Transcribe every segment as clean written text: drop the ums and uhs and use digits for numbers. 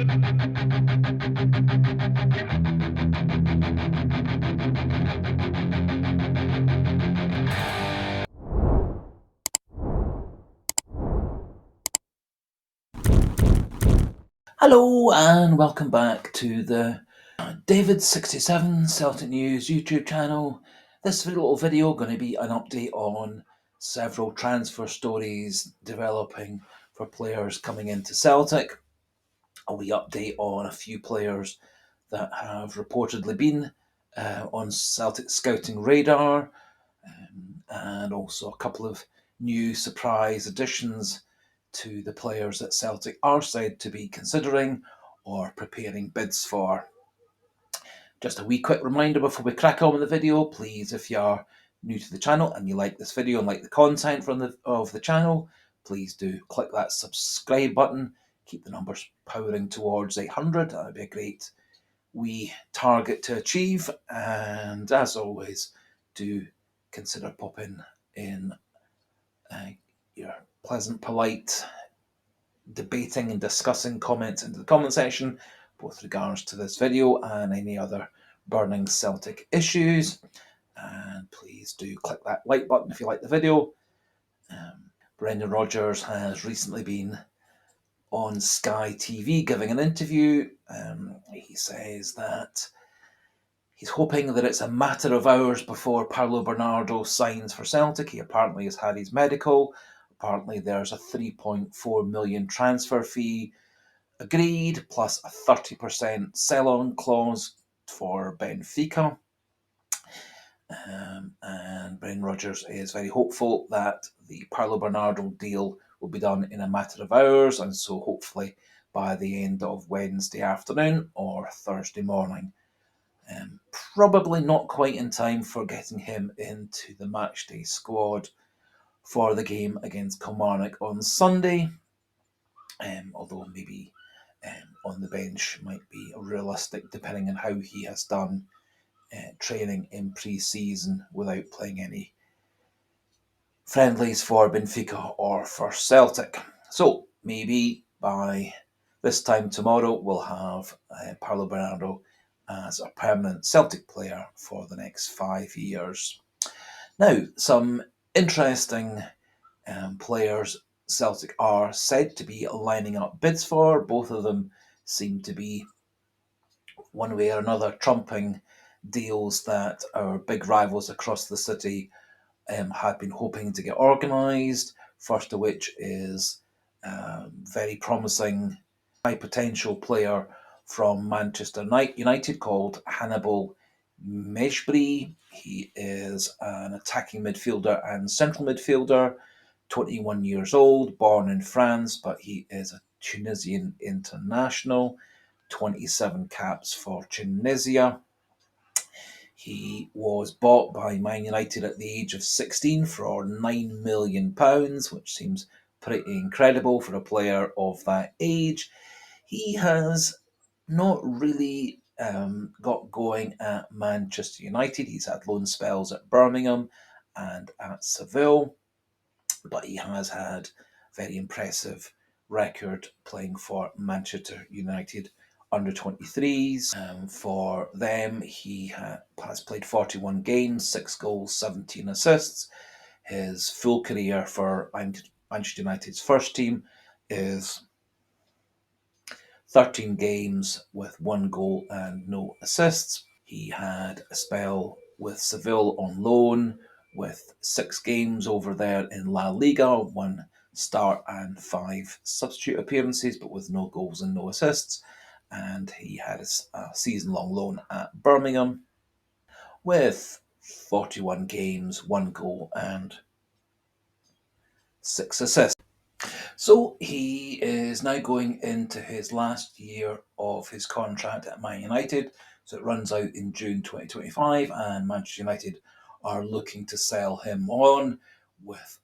Hello and welcome back to the David67 Celtic News YouTube channel. This little video going to be an update on several transfer stories developing for players coming into Celtic. A wee update on a few players that have reportedly been on Celtic scouting radar, and also a couple of new surprise additions to the players that Celtic are said to be considering or preparing bids for. Just a wee quick reminder before we crack on with the video, please, if you are new to the channel and you like this video and like the content of the channel, please do click that subscribe button. Keep the numbers powering towards 800. That would be a great wee target to achieve. And as always, do consider popping in your pleasant, polite, debating and discussing comments into the comment section, both regards to this video and any other burning Celtic issues. And please do click that like button if you like the video. Brendan Rodgers has recently been on Sky TV giving an interview. He says that he's hoping that it's a matter of hours before Paulo Bernardo signs for Celtic. He apparently has had his medical. Apparently there's a 3.4 million transfer fee agreed, plus a 30% sell-on clause for Benfica. And Brendan Rodgers is very hopeful that the Parlo Bernardo deal will be done in a matter of hours, and so hopefully by the end of Wednesday afternoon or Thursday morning. Probably not quite in time for getting him into the matchday squad for the game against Kilmarnock on Sunday, although maybe on the bench might be realistic depending on how he has done training in pre-season without playing any friendlies for Benfica or for Celtic. So maybe by this time tomorrow we'll have Paulo Bernardo as a permanent Celtic player for the next 5 years. Now, some interesting players Celtic are said to be lining up bids for. Both of them seem to be, one way or another, trumping deals that our big rivals across the city had been hoping to get organised. First of which is very promising, high potential player from Manchester United called Hannibal Mejbri. He is an attacking midfielder and central midfielder, 21 years old, born in France, but he is a Tunisian international, 27 caps for Tunisia. He was bought by Man United at the age of 16 for £9 million, which seems pretty incredible for a player of that age. He has not really got going at Manchester United. He's had loan spells at Birmingham and at Seville, but he has had a very impressive record playing for Manchester United under 23s. For them, he has played 41 games, 6 goals, 17 assists. His full career for Manchester United's first team is 13 games with 1 goal and no assists. He had a spell with Seville on loan with 6 games over there in La Liga, 1 start and 5 substitute appearances, but with no goals and no assists. And he had a season-long loan at Birmingham with 41 games, 1 goal and 6 assists. So he is now going into his last year of his contract at Man United. So it runs out in June 2025, and Manchester United are looking to sell him on with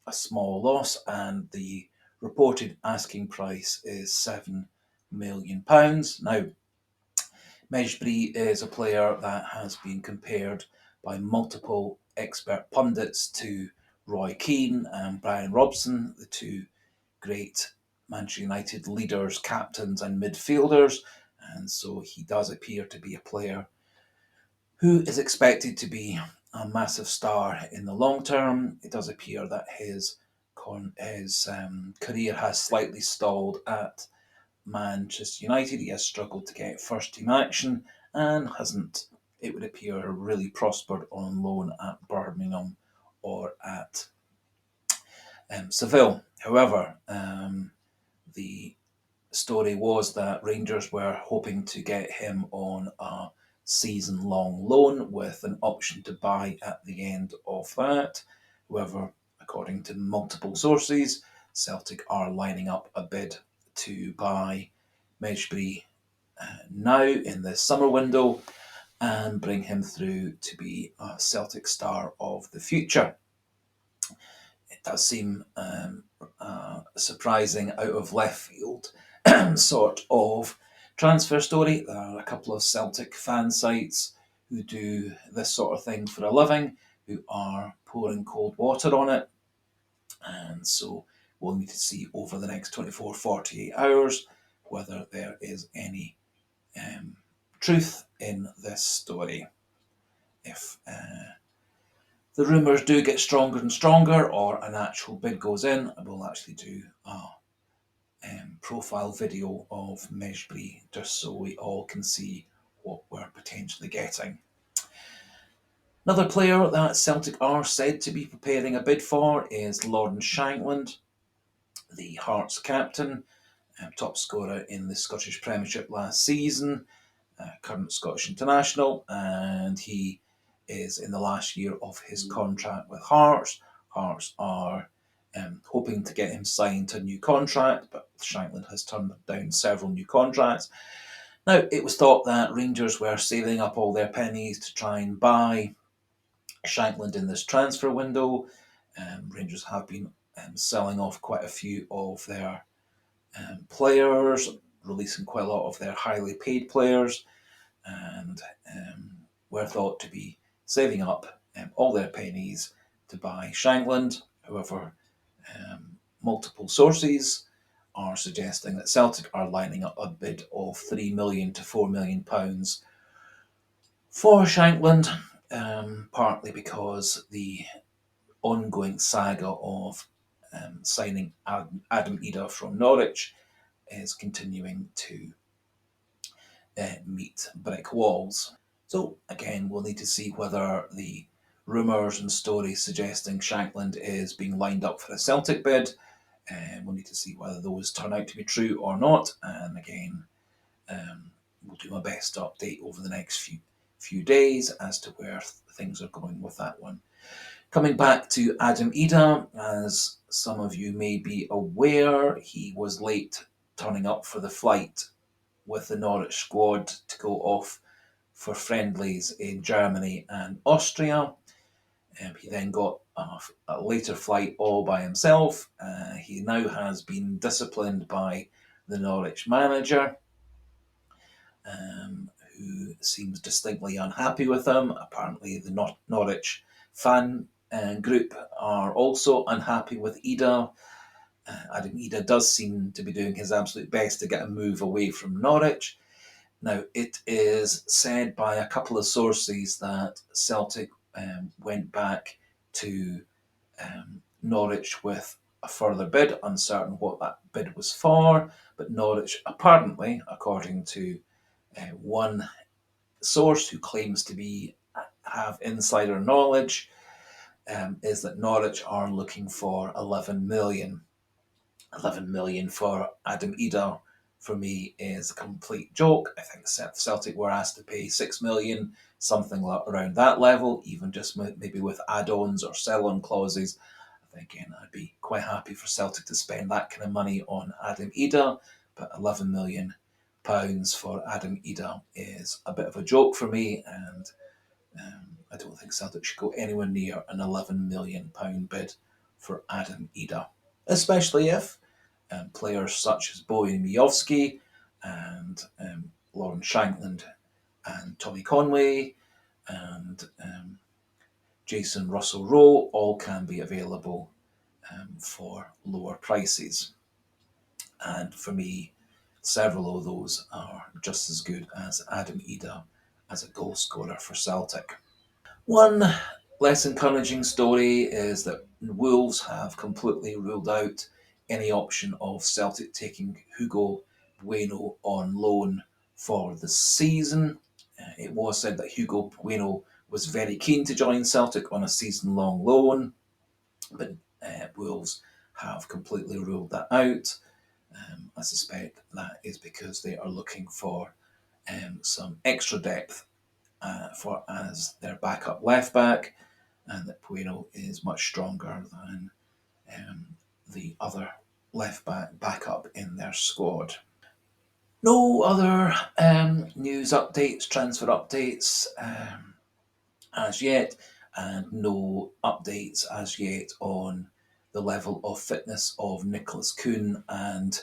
a small loss, and the reported asking price is £7 million. Now, Mejbri is a player that has been compared by multiple expert pundits to Roy Keane and Brian Robson, the two great Manchester United leaders, captains, and midfielders, and so he does appear to be a player who is expected to be a massive star in the long term. It does appear that his career has slightly stalled at Manchester United. He has struggled to get first team action and hasn't, it would appear, really prospered on loan at Birmingham or at Seville. However, the story was that Rangers were hoping to get him on a season long loan with an option to buy at the end of that. However, according to multiple sources, Celtic are lining up a bid to buy Mejbri now in the summer window and bring him through to be a Celtic star of the future. It does seem surprising, out of left field sort of transfer story. There are a couple of Celtic fan sites who do this sort of thing for a living, who are pouring cold water on it. And so we'll need to see over the next 24, 48 hours whether there is any truth in this story. If the rumours do get stronger and stronger, or an actual bid goes in, we'll actually do a profile video of Mejbri just so we all can see what we're potentially getting. Another player that Celtic are said to be preparing a bid for is Lawrence Shankland, the Hearts captain, top scorer in the Scottish Premiership last season, current Scottish international, and he is in the last year of his contract with Hearts. Hearts are hoping to get him signed to a new contract, but Shankland has turned down several new contracts. Now, it was thought that Rangers were saving up all their pennies to try and buy Shankland in this transfer window. Rangers have been selling off quite a few of their players, releasing quite a lot of their highly paid players, and were thought to be saving up all their pennies to buy Shankland. However, multiple sources are suggesting that Celtic are lining up a bid of £3 million to £4 million for Shankland, partly because the ongoing saga of signing Adam Idah from Norwich is continuing to meet brick walls. So again, we'll need to see whether the rumours and stories suggesting Shankland is being lined up for a Celtic bid, we'll need to see whether those turn out to be true or not. And again, we'll do my best to update over the next few days as to where things are going with that one. Coming back to Adam Idah, as some of you may be aware, he was late turning up for the flight with the Norwich squad to go off for friendlies in Germany and Austria. He then got a later flight all by himself. He now has been disciplined by the Norwich manager, who seems distinctly unhappy with him. Apparently, the Norwich fan group are also unhappy with Idah. Adam Idah does seem to be doing his absolute best to get a move away from Norwich. Now, it is said by a couple of sources that Celtic went back to Norwich with a further bid, uncertain what that bid was for, but Norwich apparently, according to one source who claims to have insider knowledge, is that Norwich are looking for 11 million. 11 million for Adam Idah, for me, is a complete joke. I think Celtic were asked to pay 6 million, something around that level, even just maybe with add-ons or sell-on clauses. I think, again, I'd be quite happy for Celtic to spend that kind of money on Adam Idah, but 11 million pounds for Adam Idah is a bit of a joke for me, and I don't think Celtic should go anywhere near an 11 million pound bid for Adam Idah, especially if players such as Bojan Miovski and Lawrence Shankland and Tommy Conway and Jason Russell-Rowe all can be available for lower prices. And for me, several of those are just as good as Adam Idah as a goal scorer for Celtic. One less encouraging story is that Wolves have completely ruled out any option of Celtic taking Hugo Bueno on loan for the season. It was said that Hugo Bueno was very keen to join Celtic on a season-long loan, but Wolves have completely ruled that out. I suspect that is because they are looking for some extra depth for as their backup left back, and that Bueno is much stronger than the other left back backup in their squad. No other news updates, transfer updates as yet, and no updates as yet on the level of fitness of Nicholas Kuhn and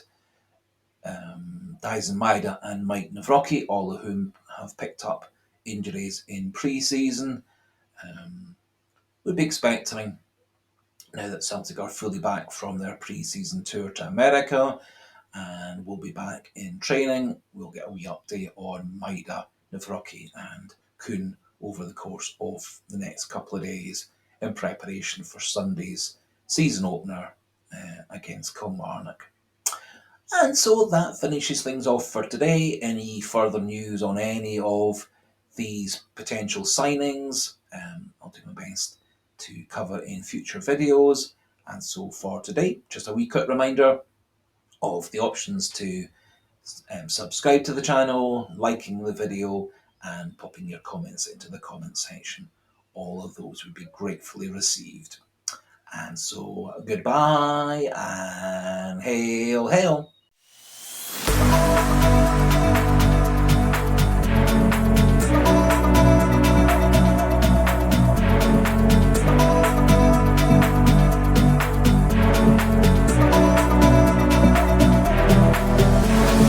Dyson Maeda and Mike Navrocki, all of whom have picked up injuries in pre-season. We'd be expecting, now that Celtic are fully back from their pre-season tour to America and will be back in training, we'll get a wee update on Maeda, Navrocki and Kuhn over the course of the next couple of days in preparation for Sunday's season opener against Kilmarnock. And so that finishes things off for today. Any further news on any of these potential signings, I'll do my best to cover in future videos. And so for today, just a wee quick reminder of the options to subscribe to the channel, liking the video, and popping your comments into the comment section. All of those would be gratefully received. And so goodbye and hail, hail.